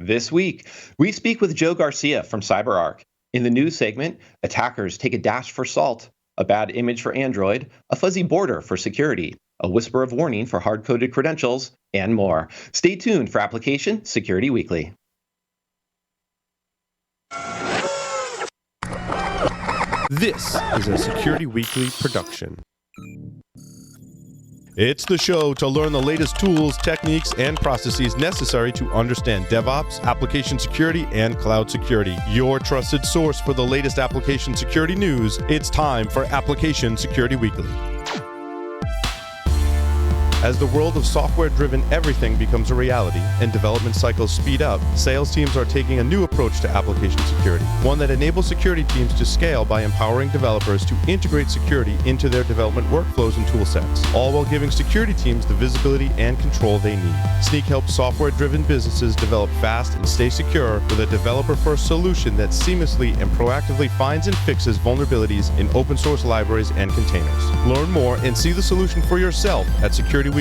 This week, we speak with Joe Garcia from CyberArk. In the news segment, attackers take a dash for salt, a bad image for Android, a fuzzy border for security, a whisper of warning for hard-coded credentials, and more. Stay tuned for Application Security Weekly. This is a Security Weekly production. It's the show to learn the latest tools, techniques, and processes necessary to understand DevOps, application security, and cloud security. Your trusted source for the latest application security news. It's time for Application Security Weekly. As the world of software-driven everything becomes a reality and development cycles speed up, sales teams are taking a new approach to application security, one that enables security teams to scale by empowering developers to integrate security into their development workflows and tool sets, all while giving security teams the visibility and control they need. Snyk helps software-driven businesses develop fast and stay secure with a developer-first solution that seamlessly and proactively finds and fixes vulnerabilities in open-source libraries and containers. Learn more and see the solution for yourself at securityweekly.com/Snyk.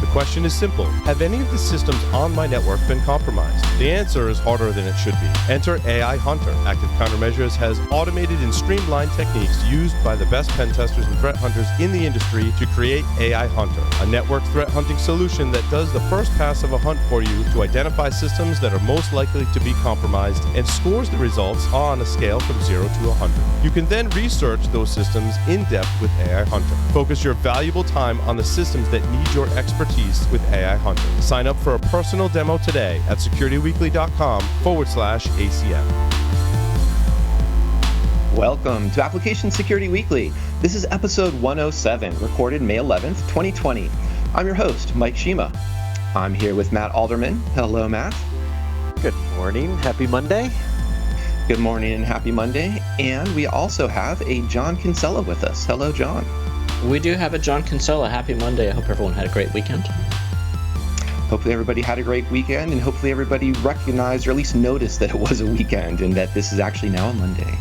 The question is simple. Have any of the systems on my network been compromised? The answer is harder than it should be. Enter AI Hunter. Active Countermeasures has automated and streamlined techniques used by the best pen testers and threat hunters in the industry to create AI Hunter, a network threat hunting solution that does the first pass of a hunt for you to identify systems that are most likely to be compromised and scores the results on a scale from 0 to 100. You can then research those systems in depth with AI Hunter. Focus your valuable time on the systems that need your expertise with AI Hunter. Sign up for a personal demo today at securityweekly.com/ACM. Welcome to Application Security Weekly. This is episode 107, recorded May 11th, 2020. I'm your host, Mike Shima. I'm here with Matt Alderman. Hello, Matt. Good morning. Happy Monday. Good morning and happy Monday. And we also have a John Kinsella with us. Hello, John. We do have a John Kinsella. Happy Monday. I hope everyone had a great weekend. Hopefully everybody had a great weekend, and hopefully everybody recognized or at least noticed that it was a weekend and that this is actually now a Monday.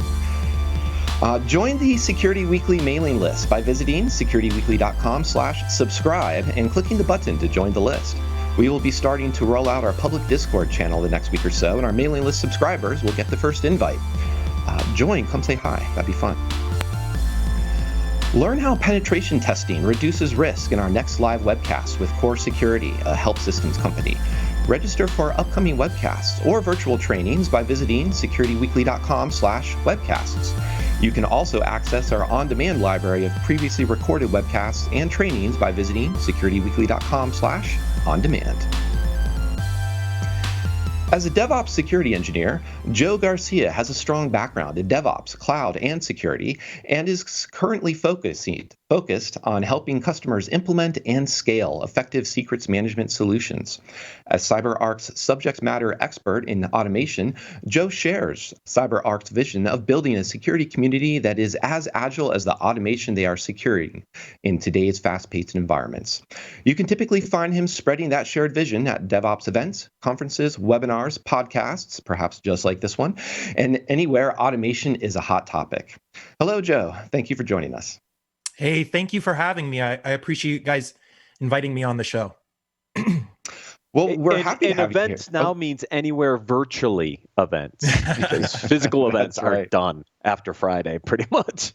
Join the Security Weekly mailing list by visiting securityweekly.com/subscribe and clicking the button to join the list. We will be starting to roll out our public Discord channel the next week or so, and our mailing list subscribers will get the first invite. Join, come say hi. That'd be fun. Learn how penetration testing reduces risk in our next live webcast with Core Security, a help systems company. Register for upcoming webcasts or virtual trainings by visiting securityweekly.com/webcasts. You can also access our on-demand library of previously recorded webcasts and trainings by visiting securityweekly.com/on-demand. As a DevOps security engineer, Joe Garcia has a strong background in DevOps, cloud, and security, and is currently focused on helping customers implement and scale effective secrets management solutions. As CyberArk's subject matter expert in automation, Joe shares CyberArk's vision of building a security community that is as agile as the automation they are securing in today's fast-paced environments. You can typically find him spreading that shared vision at DevOps events, conferences, webinars, podcasts, perhaps just like this one, and anywhere automation is a hot topic. Hello, Joe. Thank you for joining us. Hey, thank you for having me. I appreciate you guys inviting me on the show. Well, we're happy to have you here. Events now means anywhere virtually events, because physical events are done after Friday, pretty much.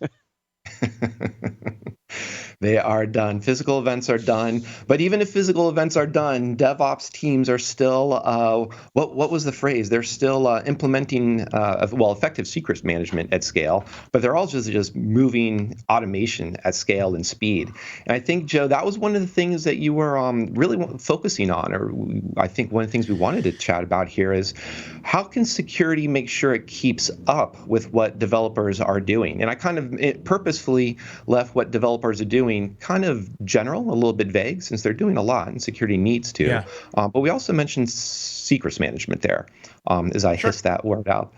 They are done. Physical events are done. But even if physical events are done, DevOps teams are still, what was the phrase? They're still implementing, effective secrets management at scale, but they're also just moving automation at scale and speed. And I think, Joe, that was one of the things that you were really focusing on, or I think one of the things we wanted to chat about here is how can security make sure it keeps up with what developers are doing? And I kind of purposefully left what developers are doing kind of general, a little bit vague, since they're doing a lot and security needs to. Yeah. But we also mentioned secrets management there, as I hiss that word out.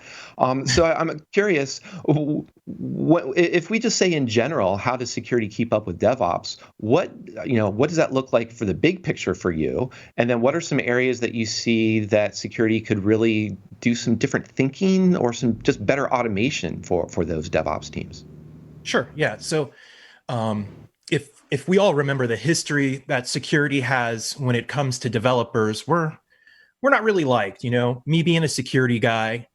So I'm curious, if we just say in general, how does security keep up with DevOps? What does that look like for the big picture for you? And then what are some areas that you see that security could really do some different thinking or some just better automation for those DevOps teams? Sure. Yeah. So if we all remember the history that security has when it comes to developers, we're we're not really liked. Me being a security guy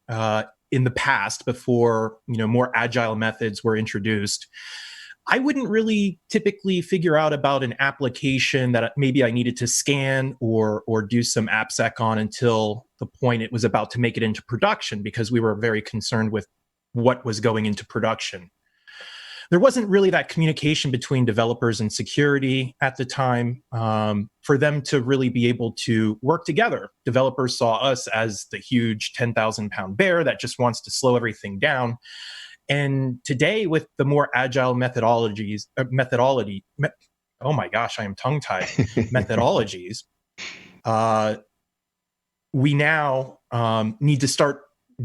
in the past, before more agile methods were introduced, I wouldn't really typically figure out about an application that maybe I needed to scan or do some AppSec on until the point it was about to make it into production, because we were very concerned with what was going into production. There wasn't really that communication between developers and security at the time for them to really be able to work together. Developers saw us as the huge 10,000-pound bear that just wants to slow everything down. And today, with the more agile methodologies, oh my gosh, I am tongue-tied, methodologies, we now need to start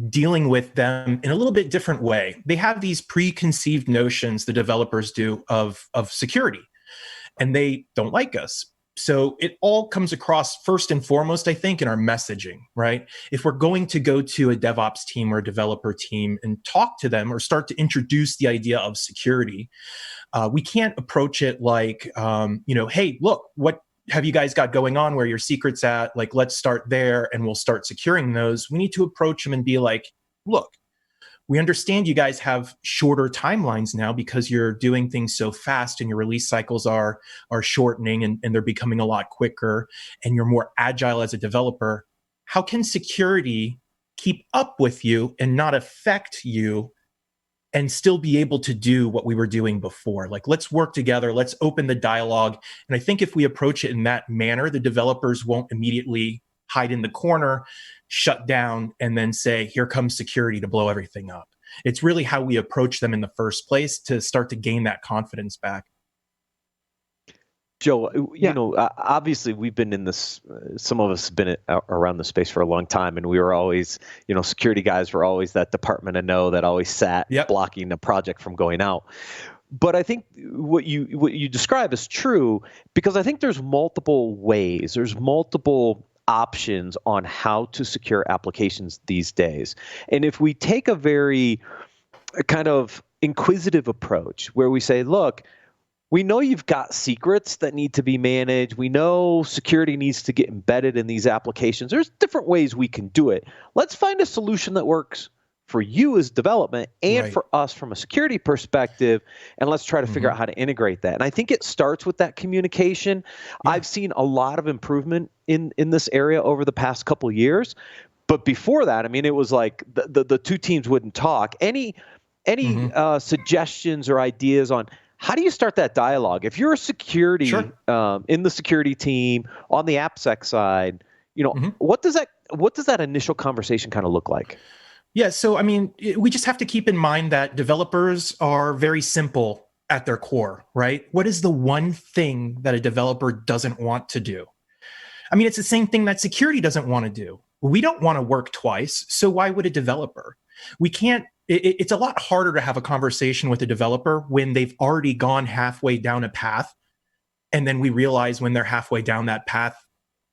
dealing with them in a little bit different way. They have these preconceived notions, the developers do, of security, and they don't like us. So it all comes across first and foremost, I think, in our messaging, right? If we're going to go to a DevOps team or a developer team and talk to them or start to introduce the idea of security, we can't approach it like, hey, look, what have you guys got going on, where your secret's at? Like, let's start there and we'll start securing those. We need to approach them and be like, look, we understand you guys have shorter timelines now because you're doing things so fast and your release cycles are shortening and they're becoming a lot quicker, and you're more agile as a developer. How can security keep up with you and not affect you and still be able to do what we were doing before? Like, let's work together. Let's open the dialogue. And I think if we approach it in that manner, the developers won't immediately hide in the corner, shut down, and then say, here comes security to blow everything up. It's really how we approach them in the first place to start to gain that confidence back. Joe, obviously we've been in this, some of us have been around the space for a long time, and we were always, security guys were always that department of no that always sat blocking the project from going out. But I think what you describe is true, because I think there's multiple ways, there's multiple options on how to secure applications these days. And if we take a very kind of inquisitive approach where we say, look, we know you've got secrets that need to be managed. We know security needs to get embedded in these applications. There's different ways we can do it. Let's find a solution that works for you as development and for us from a security perspective, and let's try to figure out how to integrate that. And I think it starts with that communication. I've seen a lot of improvement in this area over the past couple of years. But before that, I mean, it was like the two teams wouldn't talk. Any suggestions or ideas on how do you start that dialogue? If you're a security in the security team on the AppSec side, what does that initial conversation kind of look like? Yeah, so I mean, we just have to keep in mind that developers are very simple at their core, right? What is the one thing that a developer doesn't want to do? I mean, it's the same thing that security doesn't want to do. We don't want to work twice, so why would a developer? We can't. It's a lot harder to have a conversation with a developer when they've already gone halfway down a path, and then we realize when they're halfway down that path,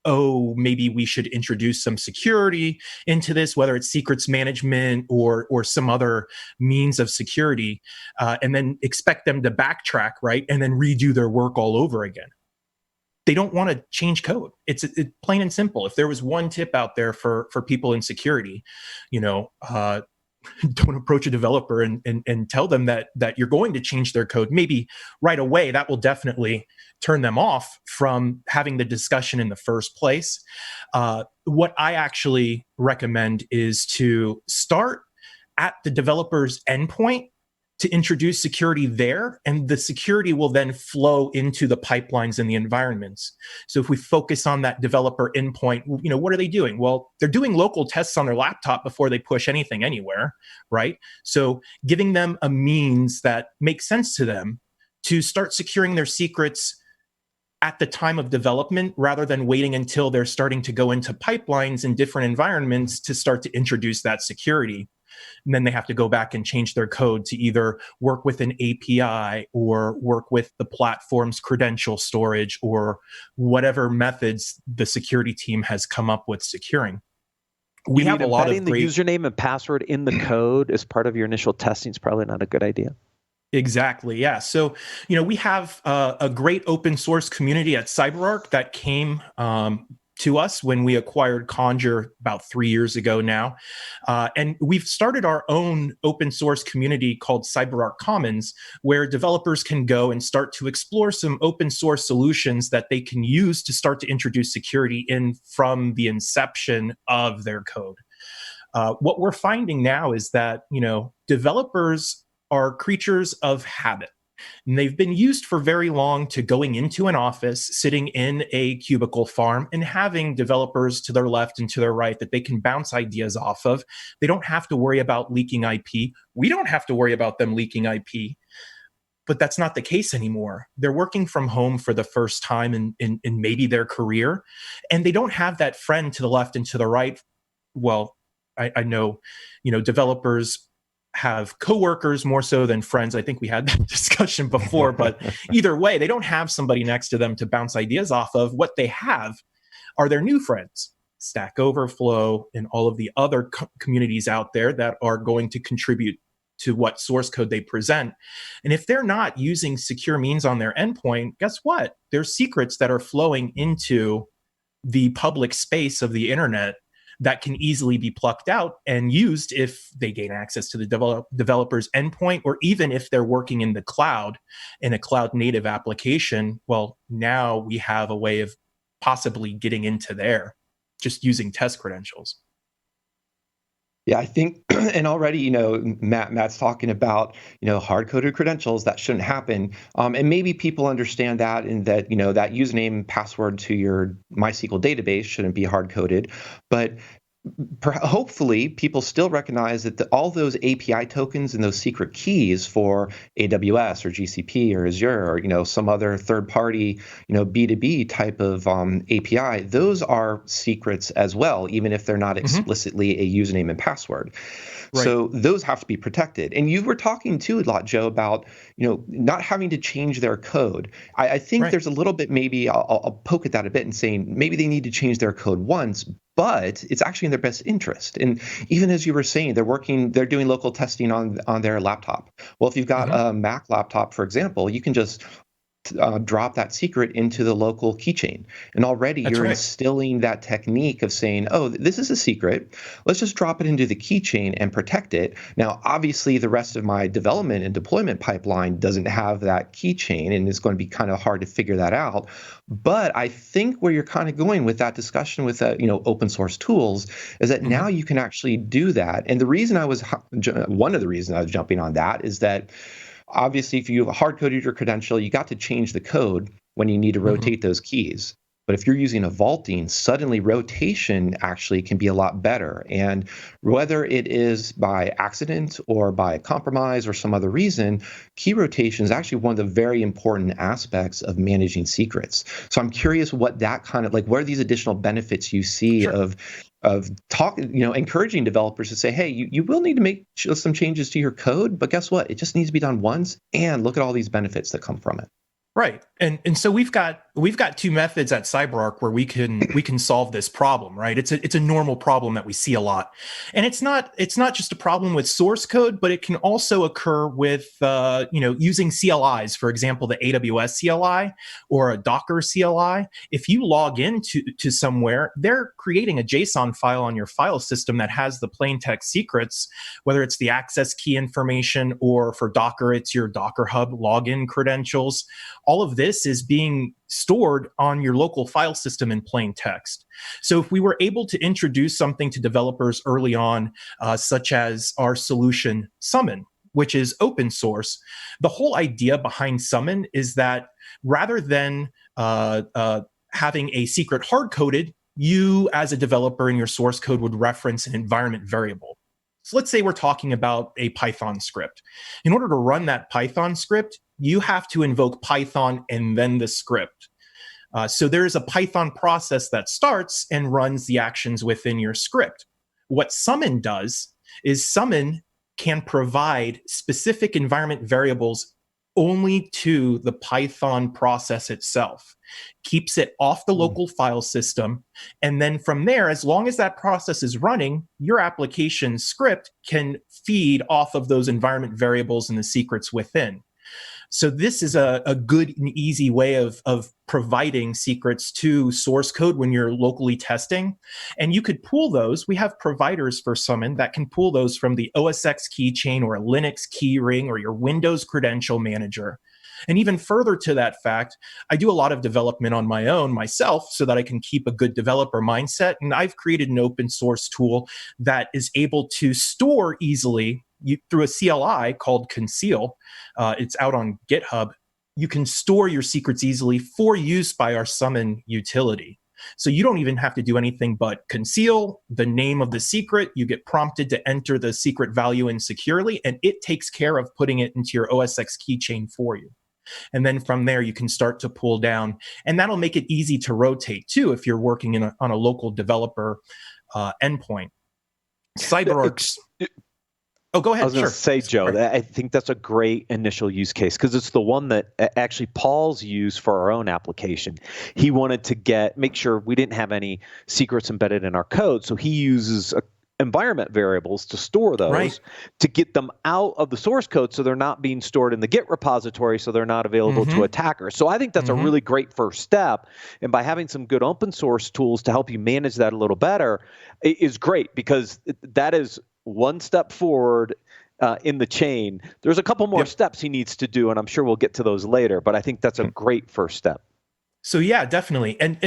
oh, maybe we should introduce some security into this, whether it's secrets management or some other means of security, and then expect them to backtrack, right, and then redo their work all over again. They don't want to change code. It's plain and simple. If there was one tip out there for people in security, don't approach a developer and tell them that you're going to change their code maybe right away. That will definitely turn them off from having the discussion in the first place. What I actually recommend is to start at the developer's endpoint to introduce security there, and the security will then flow into the pipelines and the environments. So if we focus on that developer endpoint, what are they doing? Well, they're doing local tests on their laptop before they push anything anywhere, right? So giving them a means that makes sense to them to start securing their secrets at the time of development, rather than waiting until they're starting to go into pipelines in different environments to start to introduce that security. And then they have to go back and change their code to either work with an API or work with the platform's credential storage or whatever methods the security team has come up with securing. We have a lot of the username and password in the code as part of your initial testing is probably not a good idea. Exactly. Yeah. So, we have a great open source community at CyberArk that came to us when we acquired Conjur about 3 years ago now. And we've started our own open source community called CyberArk Commons, where developers can go and start to explore some open source solutions that they can use to start to introduce security in from the inception of their code. What we're finding now is that, developers are creatures of habit. And they've been used for very long to going into an office, sitting in a cubicle farm, and having developers to their left and to their right that they can bounce ideas off of. They don't have to worry about leaking IP. We don't have to worry about them leaking IP. But that's not the case anymore. They're working from home for the first time in maybe their career, and they don't have that friend to the left and to the right. Well, I know, developers have coworkers more so than friends. I think we had that discussion before, but either way, they don't have somebody next to them to bounce ideas off of. What they have are their new friends, Stack Overflow and all of the other communities out there that are going to contribute to what source code they present. And if they're not using secure means on their endpoint, guess what? There's secrets that are flowing into the public space of the internet that can easily be plucked out and used if they gain access to the developer's endpoint, or even if they're working in the cloud, in a cloud native application. Well, now we have a way of possibly getting into there just using test credentials. Yeah, I think, and already, Matt's talking about, hard-coded credentials that shouldn't happen. And maybe people understand that, and that, that username and password to your MySQL database shouldn't be hard-coded. But hopefully people still recognize that all those API tokens and those secret keys for AWS or GCP or Azure or some other third-party B2B type of API, those are secrets as well, even if they're not explicitly a username and password. Right. So those have to be protected. And you were talking too a lot, Joe, about not having to change their code. I think there's a little bit, maybe I'll poke at that a bit and saying maybe they need to change their code once, but it's actually in their best interest. And even as you were saying, they're doing local testing on their laptop. Well, if you've got a Mac laptop, for example, you can just drop that secret into the local keychain. And already you're instilling that technique of saying, oh, this is a secret. Let's just drop it into the keychain and protect it. Now, obviously, the rest of my development and deployment pipeline doesn't have that keychain, and it's going to be kind of hard to figure that out. But I think where you're kind of going with that discussion with open source tools is that now you can actually do that. And one of the reasons I was jumping on that is that obviously, if you have hard-coded your credential, you got to change the code when you need to rotate those keys. But if you're using a vaulting, suddenly rotation actually can be a lot better. And whether it is by accident or by compromise or some other reason, key rotation is actually one of the very important aspects of managing secrets. So I'm curious what that kind of, what are these additional benefits you see of talking, encouraging developers to say, hey, you will need to make some changes to your code, but guess what? It just needs to be done once, and look at all these benefits that come from it. Right. And so we've got two methods at CyberArk where we can solve this problem, right? It's a normal problem that we see a lot. And it's not just a problem with source code, but it can also occur with using CLIs, for example, the AWS CLI or a Docker CLI. If you log into somewhere, they're creating a JSON file on your file system that has the plain text secrets, whether it's the access key information, or for Docker, it's your Docker Hub login credentials. All of this is being stored on your local file system in plain text. So if we were able to introduce something to developers early on, such as our solution Summon, which is open source, the whole idea behind Summon is that rather than having a secret hard-coded, you as a developer in your source code would reference an environment variable. So let's say we're talking about a Python script. In order to run that Python script, you have to invoke Python and then the script. So there's a Python process that starts and runs the actions within your script. What Summon does is Summon can provide specific environment variables only to the Python process itself, keeps it off the local file system. And then from there, as long as that process is running, your application script can feed off of those environment variables and the secrets within. So this is a good and easy way of providing secrets to source code when you're locally testing. And you could pull those. We have providers for Summon that can pull those from the OSX keychain or a Linux keyring or your Windows credential manager. And even further to that fact, I do a lot of development on my own myself so that I can keep a good developer mindset. And I've created an open source tool that is able to store easily through a CLI called Conceal. It's out on GitHub. You can store your secrets easily for use by our Summon utility. So you don't even have to do anything but conceal the name of the secret. You get prompted to enter the secret value in securely, and it takes care of putting it into your OSX keychain for you. And then from there, you can start to pull down. And that'll make it easy to rotate, too, if you're working on a local developer endpoint. CyberArk's... Oh, go ahead. I was going to say, Joe, I think that's a great initial use case because it's the one that actually Paul's used for our own application. He wanted to make sure we didn't have any secrets embedded in our code. So he uses environment variables to store those to get them out of the source code so they're not being stored in the Git repository so they're not available to attackers. So I think that's a really great first step. And by having some good open source tools to help you manage that a little better is great because that is one step forward in the chain. There's a couple more steps he needs to do, and I'm sure we'll get to those later, but I think that's a great first step. So yeah, definitely. And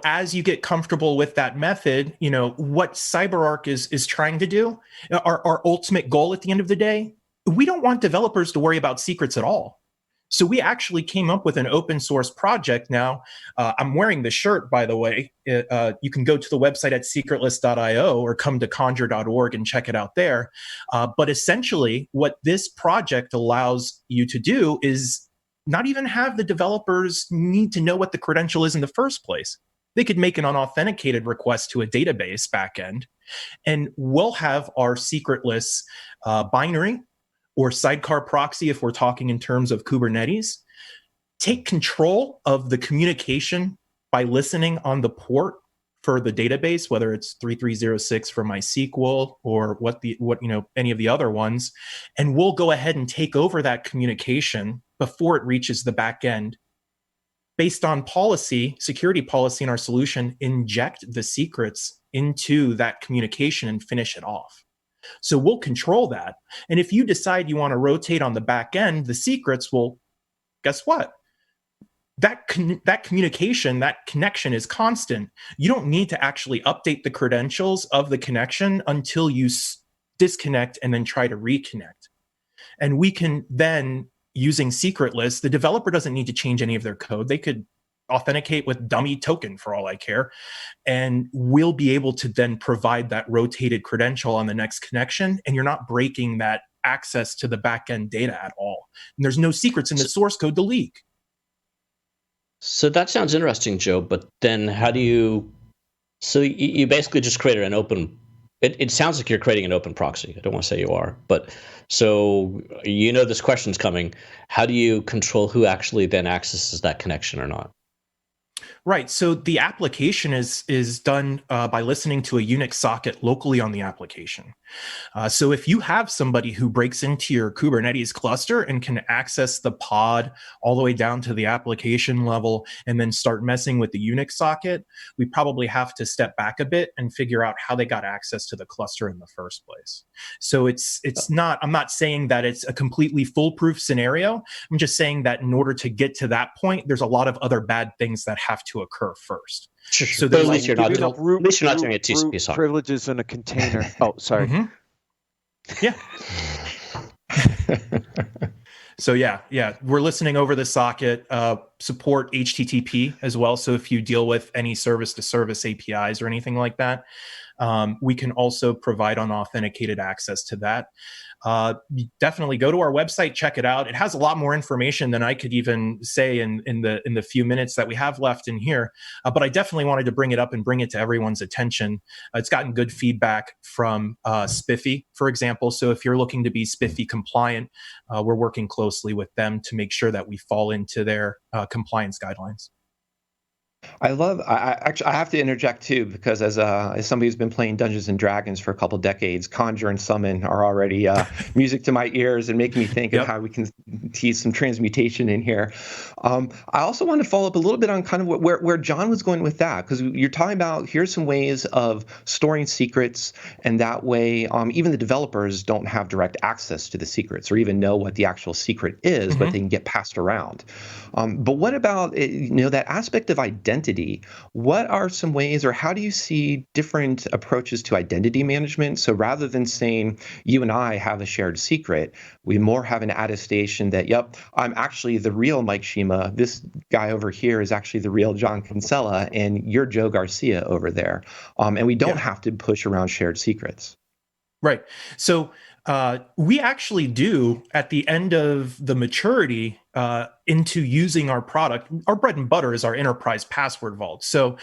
as you get comfortable with that method, what CyberArk is trying to do, our ultimate goal at the end of the day, we don't want developers to worry about secrets at all. So we actually came up with an open source project now. I'm wearing the shirt, by the way. You can go to the website at secretless.io or come to conjure.org and check it out there. But essentially, what this project allows you to do is not even have the developers need to know what the credential is in the first place. They could make an unauthenticated request to a database backend, and we'll have our secretless binary or sidecar proxy, if we're talking in terms of Kubernetes, take control of the communication by listening on the port for the database, whether it's 3306 for MySQL or any of the other ones, and we'll go ahead and take over that communication before it reaches the back end. Based on security policy in our solution, inject the secrets into that communication and finish it off. So we'll control that. And if you decide you want to rotate on the back end, the secrets will, guess what? That communication, that connection is constant. You don't need to actually update the credentials of the connection until you disconnect and then try to reconnect. And we can then, using secretless, the developer doesn't need to change any of their code. They could authenticate with dummy token for all I care. And we'll be able to then provide that rotated credential on the next connection. And you're not breaking that access to the backend data at all. And there's no secrets in the source code to leak. So that sounds interesting, Joe. But then how do you, so you basically just created an open, it sounds like you're creating an open proxy. I don't want to say you are, but so this question's coming. How do you control who actually then accesses that connection or not? Right. So the application is done by listening to a Unix socket locally on the application. So if you have somebody who breaks into your Kubernetes cluster and can access the pod all the way down to the application level and then start messing with the Unix socket, we probably have to step back a bit and figure out how they got access to the cluster in the first place. So I'm not saying that it's a completely foolproof scenario. I'm just saying that in order to get to that point, there's a lot of other bad things that have to occur first. Sure. So at least you're not doing a TCP socket. Privileges in a container. Oh, sorry. Yeah. So yeah, we're listening over the socket, support HTTP as well. So if you deal with any service-to-service APIs or anything like that, we can also provide unauthenticated access to that. Definitely go to our website, check it out. It has a lot more information than I could even say in the few minutes that we have left in here. But I definitely wanted to bring it up and bring it to everyone's attention. It's gotten good feedback from Spiffy, for example. So if you're looking to be Spiffy compliant, we're working closely with them to make sure that we fall into their compliance guidelines. Actually, I have to interject too, because as somebody who's been playing Dungeons and Dragons for a couple decades, Conjure and Summon are already music to my ears and making me think of Yep. how we can tease some transmutation in here. I also want to follow up a little bit on kind of where John was going with that, because you're talking about here's some ways of storing secrets, and that way even the developers don't have direct access to the secrets or even know what the actual secret is, but they can get passed around. But what about that aspect of identity? What are some ways, or how do you see different approaches to identity management? So rather than saying you and I have a shared secret, we more have an attestation that, yep, I'm actually the real Mike Shima. This guy over here is actually the real John Kinsella, and you're Joe Garcia over there. And we don't have to push around shared secrets. Right. So we actually do, at the end of the maturity into using our product, our bread and butter is our enterprise password vault. So,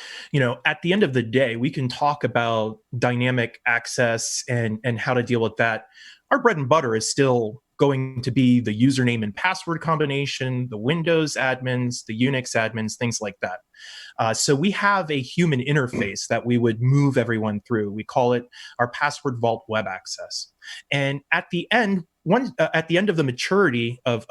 at the end of the day, we can talk about dynamic access and how to deal with that. Our bread and butter is still going to be the username and password combination, the Windows admins, the Unix admins, things like that. So we have a human interface that we would move everyone through. We call it our password vault web access. And at the end, at the end of the maturity of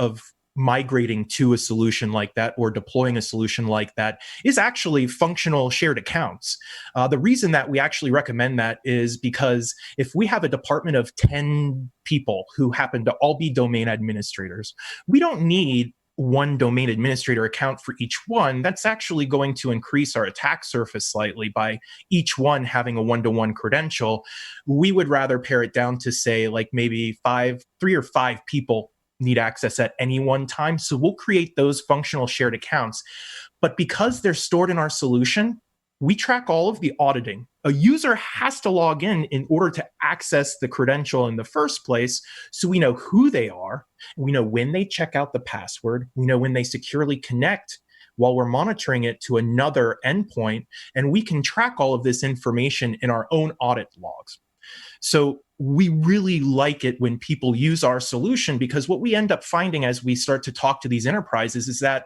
migrating to a solution like that or deploying a solution like that is actually functional shared accounts. The reason that we actually recommend that is because if we have a department of 10 people who happen to all be domain administrators, we don't need one domain administrator account for each one. That's actually going to increase our attack surface slightly by each one having a one-to-one credential. We would rather pare it down to say like maybe 3 or 5 people need access at any one time. So we'll create those functional shared accounts. But because they're stored in our solution, we track all of the auditing. A user has to log in order to access the credential in the first place. So we know who they are. We know when they check out the password. We know when they securely connect while we're monitoring it to another endpoint. And we can track all of this information in our own audit logs. So we really like it when people use our solution, because what we end up finding as we start to talk to these enterprises is that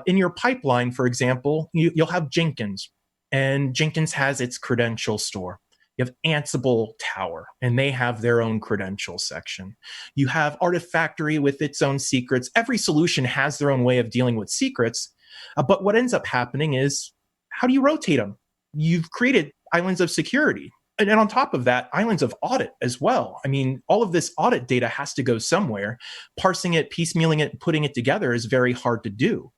in your pipeline, for example, you'll have Jenkins, and Jenkins has its credential store. You have Ansible Tower, and they have their own credential section. You have Artifactory with its own secrets. Every solution has their own way of dealing with secrets. But what ends up happening is, how do you rotate them? You've created islands of security. And on top of that, islands of audit as well. I mean, all of this audit data has to go somewhere. Parsing it, piecemealing it, putting it together is very hard to do.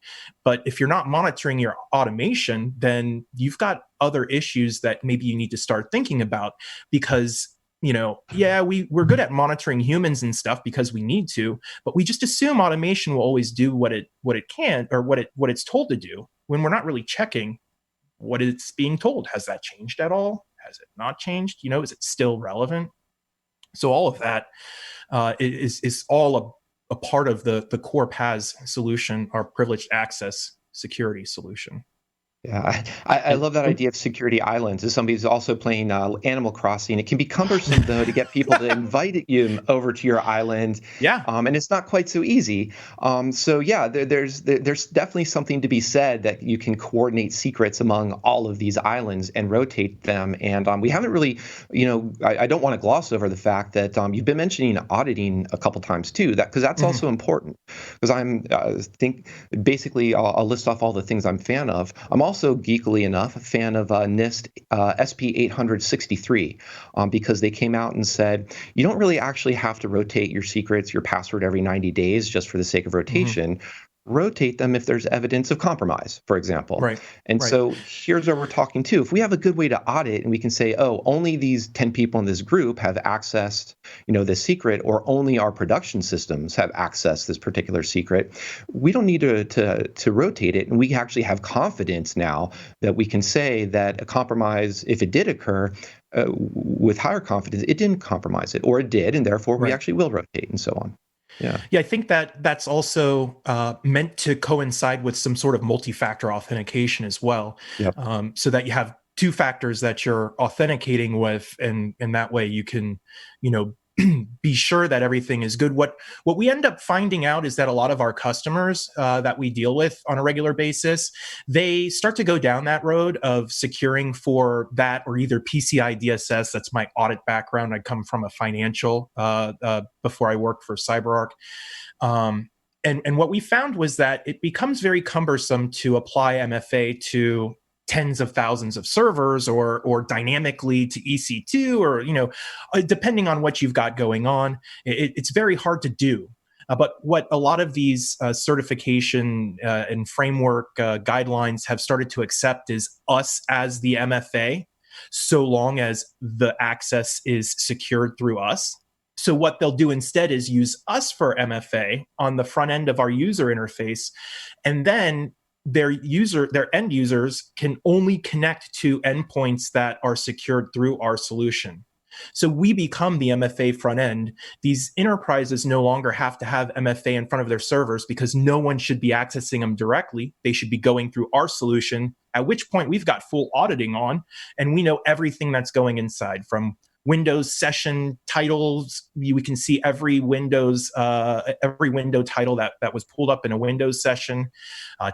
But if you're not monitoring your automation, then you've got other issues that maybe you need to start thinking about, because we're good at monitoring humans and stuff because we need to, but we just assume automation will always do what it can, or what it's told to do, when we're not really checking what it's being told. Has that changed at all? Has it not changed? Is it still relevant? So all of that is all a part of the core PaaS solution, our privileged access security solution. Yeah, I love that idea of security islands. As somebody who's also playing Animal Crossing, it can be cumbersome though to get people to invite you over to your island. Yeah, and it's not quite so easy. So yeah, there's definitely something to be said that you can coordinate secrets among all of these islands and rotate them. And we haven't really, I don't want to gloss over the fact that you've been mentioning auditing a couple times too. Because that's also important. Because I'll list off all the things I'm a fan of. I'm also geekily enough a fan of NIST SP 863 because they came out and said you don't really actually have to rotate your secrets, your password every 90 days just for the sake of rotation. Rotate them if there's evidence of compromise, for example. Right. And so here's where we're talking too. If we have a good way to audit and we can say, oh, only these 10 people in this group have accessed, this secret, or only our production systems have accessed this particular secret, we don't need to rotate it. And we actually have confidence now that we can say that a compromise, if it did occur, with higher confidence, it didn't compromise it, or it did, and therefore we actually will rotate and so on. Yeah, I think that's also meant to coincide with some sort of multi-factor authentication as well. Yep. So that you have 2 factors that you're authenticating with, and that way you can, be sure that everything is good. What we end up finding out is that a lot of our customers that we deal with on a regular basis, they start to go down that road of securing for that, or either PCI DSS. That's my audit background. I come from a financial before I worked for CyberArk. And what we found was that it becomes very cumbersome to apply MFA to tens of thousands of servers, or dynamically to EC2, or depending on what you've got going on. It's very hard to do. But what a lot of these certification and framework guidelines have started to accept is us as the MFA, so long as the access is secured through us. So what they'll do instead is use us for MFA on the front end of our user interface, and then their end users can only connect to endpoints that are secured through our solution. So we become the MFA front end. These enterprises no longer have to have MFA in front of their servers, because no one should be accessing them directly. They should be going through our solution, at which point we've got full auditing on, and we know everything that's going inside, from Windows session titles. We can see every window title that was pulled up in a Windows session,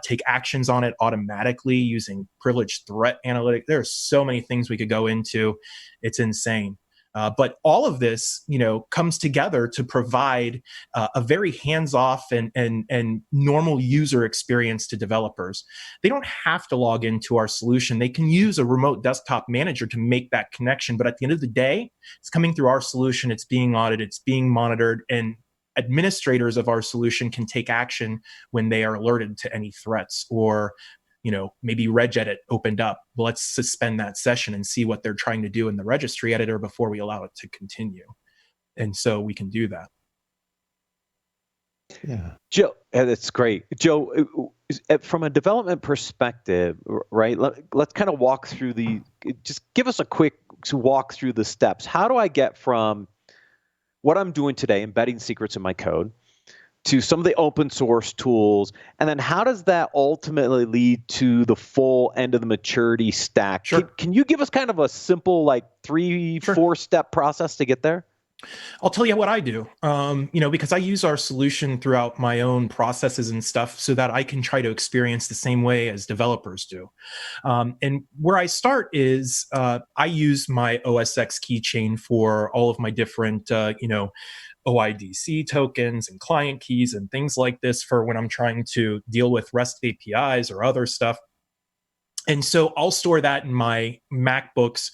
take actions on it automatically using privileged threat analytics. There are so many things we could go into. It's insane. But all of this, comes together to provide a very hands-off and normal user experience to developers. They don't have to log into our solution. They can use a remote desktop manager to make that connection. But at the end of the day, it's coming through our solution. It's being audited. It's being monitored. And administrators of our solution can take action when they are alerted to any threats, or maybe regedit opened up. Well, let's suspend that session and see what they're trying to do in the registry editor before we allow it to continue. And so we can do that. Yeah. Joe, that's great. Joe, from a development perspective, right, let's kind of walk through just give us a quick walk through the steps. How do I get from what I'm doing today, embedding secrets in my code, to some of the open source tools, and then how does that ultimately lead to the full end of the maturity stack? Sure. Can you give us kind of a simple 3-4 step process to get there? I'll tell you what I do, because I use our solution throughout my own processes and stuff, so that I can try to experience the same way as developers do. And where I start is I use my OSX keychain for all of my different, OIDC tokens and client keys and things like this, for when I'm trying to deal with REST APIs or other stuff. And so I'll store that in my MacBook's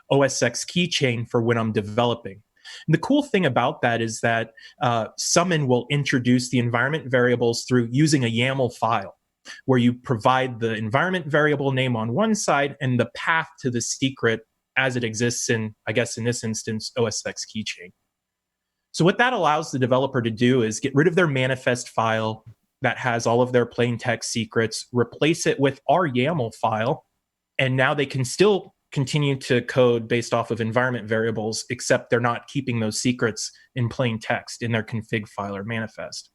OSX keychain for when I'm developing. And the cool thing about that is that Summon will introduce the environment variables through using a YAML file, where you provide the environment variable name on one side and the path to the secret as it exists in, I guess in this instance, OSX keychain. So what that allows the developer to do is get rid of their manifest file that has all of their plain text secrets, replace it with our YAML file, and now they can still continue to code based off of environment variables, except they're not keeping those secrets in plain text in their config file or manifest.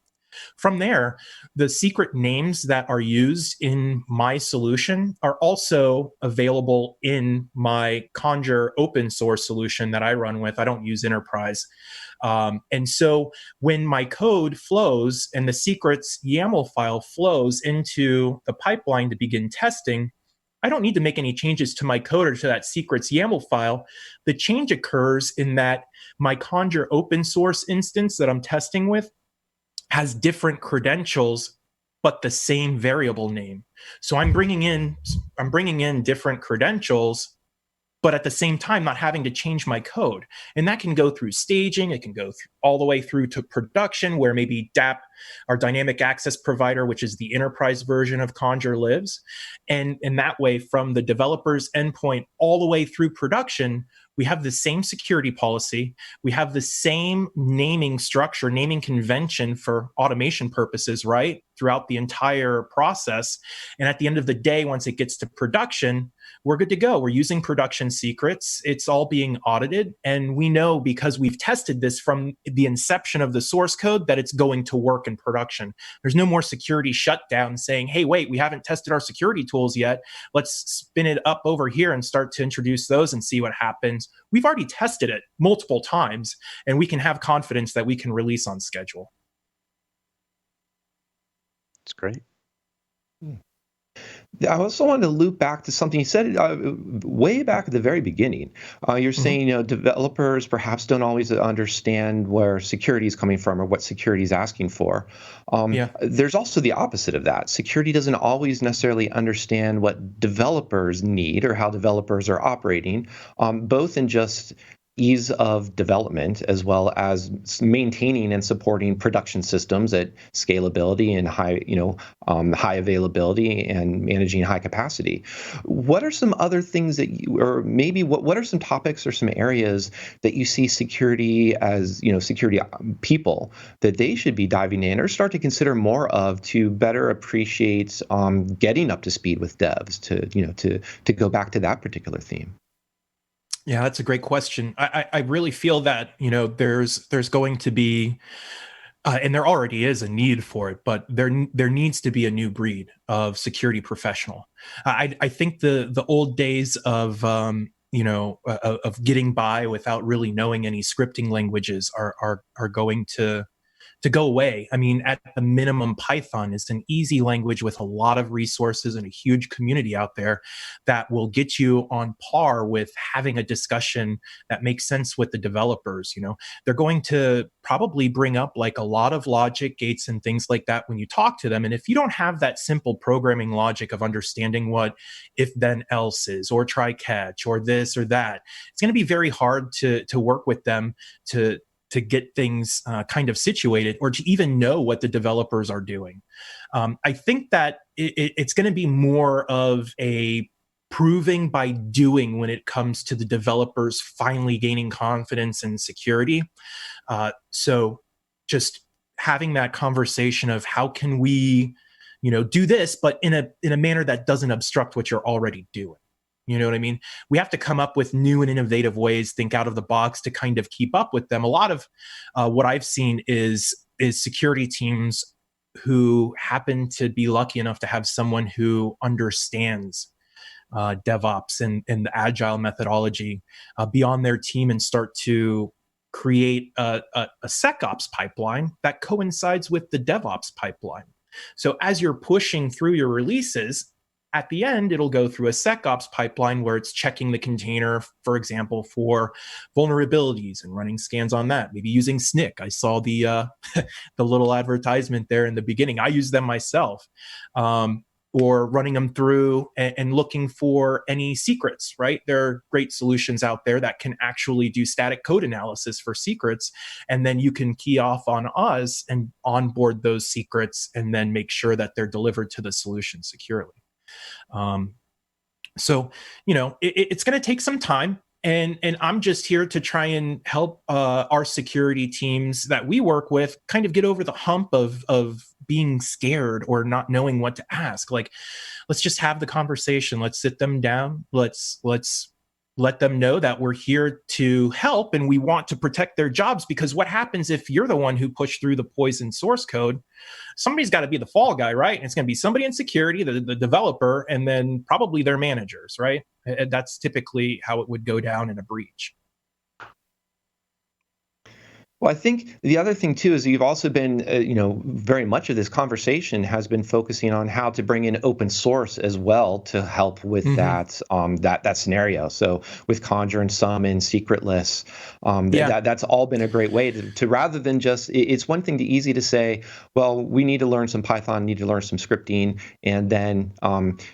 From there, the secret names that are used in my solution are also available in my Conjur open source solution that I run with. I don't use enterprise. And so when my code flows and the secrets YAML file flows into the pipeline to begin testing, I don't need to make any changes to my code or to that secrets YAML file. The change occurs in that my Conjur open source instance that I'm testing with has different credentials, but the same variable name. So I'm bringing in different credentials, but at the same time, not having to change my code. And that can go through staging. It can go all the way through to production, where maybe DAP, our dynamic access provider, which is the enterprise version of Conjur, lives. And in that way, from the developer's endpoint all the way through production, we have the same security policy. We have the same naming structure, naming convention for automation purposes, right? throughout the entire process. And at the end of the day, once it gets to production, we're good to go. We're using production secrets. It's all being audited. And we know, because we've tested this from the inception of the source code, that it's going to work in production. There's no more security shutdown saying, hey, wait, we haven't tested our security tools yet. Let's spin it up over here and start to introduce those and see what happens. We've already tested it multiple times, and we can have confidence that we can release on schedule. It's great. I also wanted to loop back to something you said way back at the very beginning. You're saying, developers perhaps don't always understand where security is coming from or what security is asking for. There's also the opposite of that. Security doesn't always necessarily understand what developers need or how developers are operating, both in just ease of development as well as maintaining and supporting production systems at scalability and high availability and managing high capacity. What are some other things that you, or maybe what are some topics or some areas that you see security as, security people that they should be diving in or start to consider more of to better appreciate getting up to speed with devs to go back to that particular theme? Yeah, that's a great question. I really feel that, there's going to be, and there already is a need for it, but there needs to be a new breed of security professional. I think the old days of getting by without really knowing any scripting languages are going to go away. I mean, at the minimum, Python is an easy language with a lot of resources and a huge community out there that will get you on par with having a discussion that makes sense with the developers. They're going to probably bring up like a lot of logic gates and things like that when you talk to them. And if you don't have that simple programming logic of understanding what if then else is, or try catch, or this or that, it's going to be very hard to work with them to get things kind of situated, or to even know what the developers are doing. I think that it's going to be more of a proving by doing when it comes to the developers finally gaining confidence and security. So just having that conversation of how can we, do this, but in a manner that doesn't obstruct what you're already doing. You know what I mean? We have to come up with new and innovative ways, think out of the box to kind of keep up with them. A lot of what I've seen is security teams who happen to be lucky enough to have someone who understands DevOps and the agile methodology be on their team and start to create a SecOps pipeline that coincides with the DevOps pipeline. So as you're pushing through your releases, at the end, it'll go through a SecOps pipeline where it's checking the container, for example, for vulnerabilities and running scans on that. Maybe using SNCC. I saw the little advertisement there in the beginning. I use them myself. Or running them through and looking for any secrets, right? There are great solutions out there that can actually do static code analysis for secrets. And then you can key off on us and onboard those secrets and then make sure that they're delivered to the solution securely. So, it's going to take some time, and I'm just here to try and help our security teams that we work with kind of get over the hump of being scared or not knowing what to ask. Like, let's just have the conversation. Let's sit them down. Let's let them know that we're here to help and we want to protect their jobs, because what happens if you're the one who pushed through the poison source code? Somebody's got to be the fall guy, right? And it's going to be somebody in security, the developer, and then probably their managers, right? And that's typically how it would go down in a breach. Well, I think the other thing too is you've also been, very much of this conversation has been focusing on how to bring in open source as well to help with that scenario. So with Conjure and Summon, Secretless, that's all been a great way to rather than just, it's one thing easy to say, well, we need to learn some Python, need to learn some scripting, and then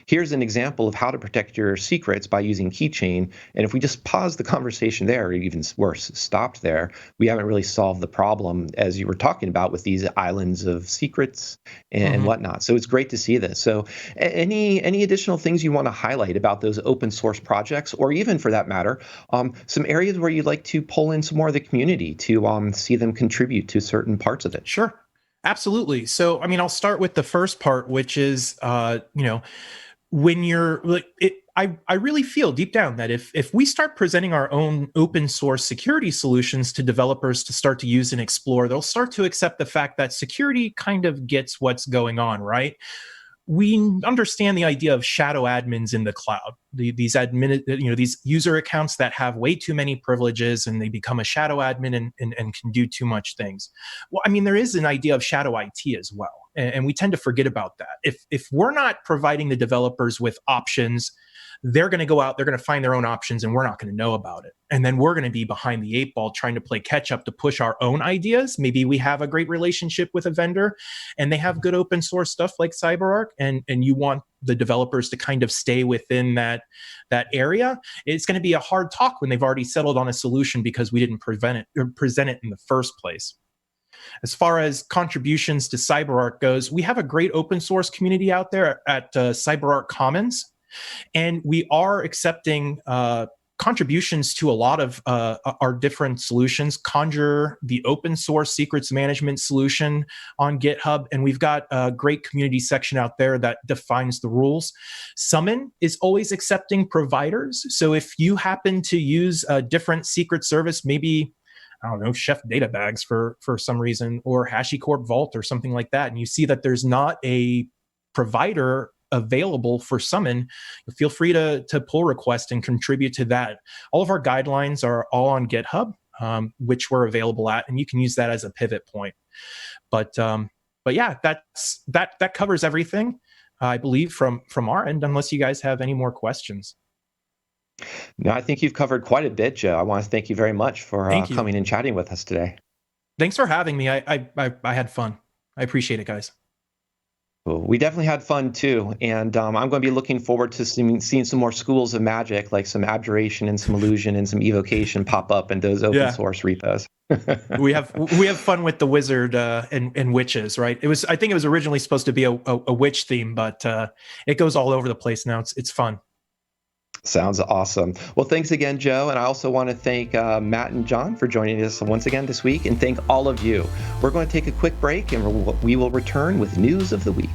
here's an example of how to protect your secrets by using Keychain. And if we just pause the conversation there, or even worse, stopped there, we haven't really solve the problem, as you were talking about, with these islands of secrets and whatnot. So it's great to see this. So any additional things you want to highlight about those open source projects, or even for that matter, some areas where you'd like to pull in some more of the community to see them contribute to certain parts of it? Sure. Absolutely. So, I mean, I'll start with the first part, which is, when you're like, I really feel deep down that if we start presenting our own open source security solutions to developers to start to use and explore, they'll start to accept the fact that security kind of gets what's going on, right? We understand the idea of shadow admins in the cloud. These user accounts that have way too many privileges and they become a shadow admin and can do too much things. Well, I mean, there is an idea of shadow IT as well, and we tend to forget about that. If we're not providing the developers with options, they're going to go out, they're going to find their own options, and we're not going to know about it. And then we're going to be behind the eight ball trying to play catch up to push our own ideas. Maybe we have a great relationship with a vendor and they have good open source stuff like CyberArk, and you want the developers to kind of stay within that area. It's going to be a hard talk when they've already settled on a solution because we didn't present it in the first place. As far as contributions to CyberArk goes, we have a great open source community out there at CyberArk Commons. And we are accepting contributions to a lot of our different solutions. Conjure, the open source secrets management solution on GitHub. And we've got a great community section out there that defines the rules. Summon is always accepting providers. So if you happen to use a different secret service, maybe, I don't know, Chef Databags for some reason, or HashiCorp Vault or something like that, and you see that there's not a provider available for Summon, feel free to pull request and contribute to that. All of our guidelines are all on GitHub, which we're available at, and you can use that as a pivot point. But yeah, that covers everything, I believe, from our end, unless you guys have any more questions. No, I think you've covered quite a bit, Joe. I want to thank you very much for coming and chatting with us today. Thanks for having me. I had fun. I appreciate it, guys. Cool. We definitely had fun too, and I'm going to be looking forward to seeing some more schools of magic, like some abjuration and some illusion and some evocation pop up in those open source repos. we have fun with the wizard and witches, right? I think it was originally supposed to be a witch theme, but it goes all over the place now. It's fun. Sounds awesome. Well, thanks again, Joe. And I also want to thank Matt and John for joining us once again this week, and thank all of you. We're going to take a quick break, and we will return with news of the week.